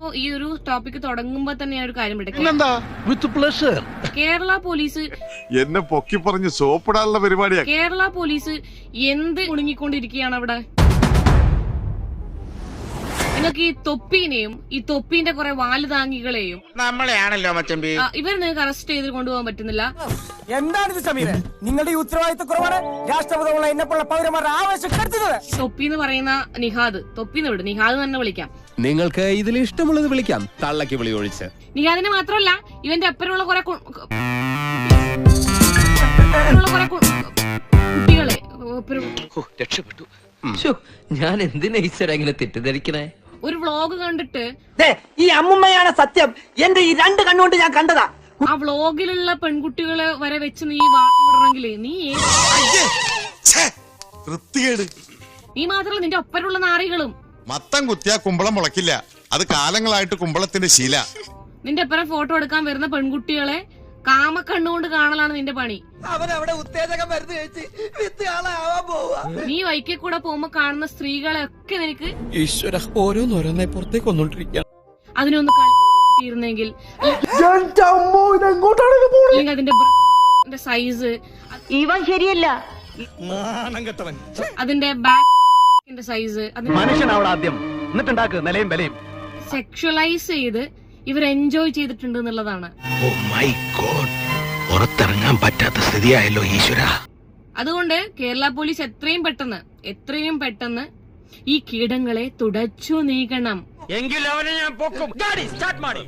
ഈ ഒരു ടോപ്പിക് തുടങ്ങുമ്പോ തന്നെ ഞാൻ ഒരു കാര്യം കേരള പോലീസ് എന്നെ പൊക്കി പറഞ്ഞ് സോപ്പിടാനുള്ള പരിപാടിയാ. കേരള പോലീസ് എന്ത് കുണുങ്ങിക്കൊണ്ടിരിക്കുകയാണ് അവിടെ. നിങ്ങൾക്ക് ഈ തൊപ്പീനെയും ഈ തൊപ്പീന്റെ കുറെ വാലുതാങ്ങികളെയും നമ്മളെയാണല്ലോ മച്ചമ്പി ഇവർ നിങ്ങൾക്ക് അറസ്റ്റ് ചെയ്ത് കൊണ്ടുപോകാൻ പറ്റുന്നില്ല. എന്താണിത് സമീര? നിങ്ങളുടെ ഈ ഉത്തരവാദിത്വ കുറവാണ് രാഷ്ട്രപതിയുള്ള എന്നെപ്പോലുള്ള പൗരന്മാരുടെ ആവശ്യം കരുതുന്നത്. തൊപ്പി എന്ന് പറയുന്ന നിഹാദ്, തൊപ്പിന്ന് വിട്, നിഹാദ് തന്നെ വിളിക്കാം. നിങ്ങൾക്ക് ഇതിൽ ഇഷ്ടമുള്ളത് വിളിക്കാം, തള്ളക്ക് വിളി ഒഴിച്ച്. നിഹാദിനെ മാത്രമല്ല, ഇവന്റെ അപ്പനുള്ള കുറെ കുട്ടികളെ രക്ഷപ്പെട്ടു. ഞാൻ എന്തിനാ ഈശ്വര ഇങ്ങനെ തെറ്റിദ്ധരിക്കണേ? ഒരു വ്ളോഗ് കണ്ടിട്ട് ഈ അമ്മുമ്മയാണ് സത്യം. എന്റെ ഈ രണ്ട് കണ്ണുകൊണ്ട് ഞാൻ കണ്ടതാ. ആ വ്ളോഗിലുള്ള പെൺകുട്ടികളെ വരെ വെച്ച് നീ വാങ്ങിടണമെങ്കിലേ നീ മാത്രമല്ല നിന്റെ ഒപ്പരുള്ള നാറികളും. മത്തം കുത്തിയാ കുമ്പളം മുളക്കില്ല. അത് കാലങ്ങളായിട്ട് കുമ്പളത്തിന്റെ ശീല. നിന്റെ ഒപ്പരം ഫോട്ടോ എടുക്കാൻ വരുന്ന പെൺകുട്ടികളെ കാമക്കണ്ണുകൊണ്ട് കാണലാണ് നിന്റെ പണി. അവനവിടെ ഉത്തേജകം മരുന്ന് കഴിച്ച് വിത്തുകാളാവാൻ പോവാ. നീ വൈക്കെ കൂടെ പോകുമ്പോ കാണുന്ന സ്ത്രീകളെ ഒക്കെ നിനക്ക് ഈശ്വര ഓരോന്നോരോന്നെ പുറത്തേക്ക് വന്നോണ്ടിരിക്കുക. അതിനൊന്ന് കളിയിരുന്നെങ്കിൽ അല്ലെങ്കിൽ അതിന്റെ സൈസ് ഇവൻ ശരിയല്ല. അതിന്റെ ബാക്കിന്റെ സൈസ് ആദ്യം എന്നിട്ടുണ്ടാക്ക് നിലയും വിലയും സെക്ഷലൈസ് ചെയ്ത് ഇവർ എൻജോയ് ചെയ്തിട്ടുണ്ട് എന്നുള്ളതാണ്. പുറത്തിറങ്ങാൻ പറ്റാത്ത സ്ഥിതിയായല്ലോ ഈശ്വര. അതുകൊണ്ട് കേരള പോലീസ് എത്രയും പെട്ടെന്ന് ഈ കീടങ്ങളെ തുടച്ചു നീക്കണം. എങ്കിൽ അവനെ ഞാൻ പൊക്കും. ഗാഡി സ്റ്റാർട്ട് മാടി.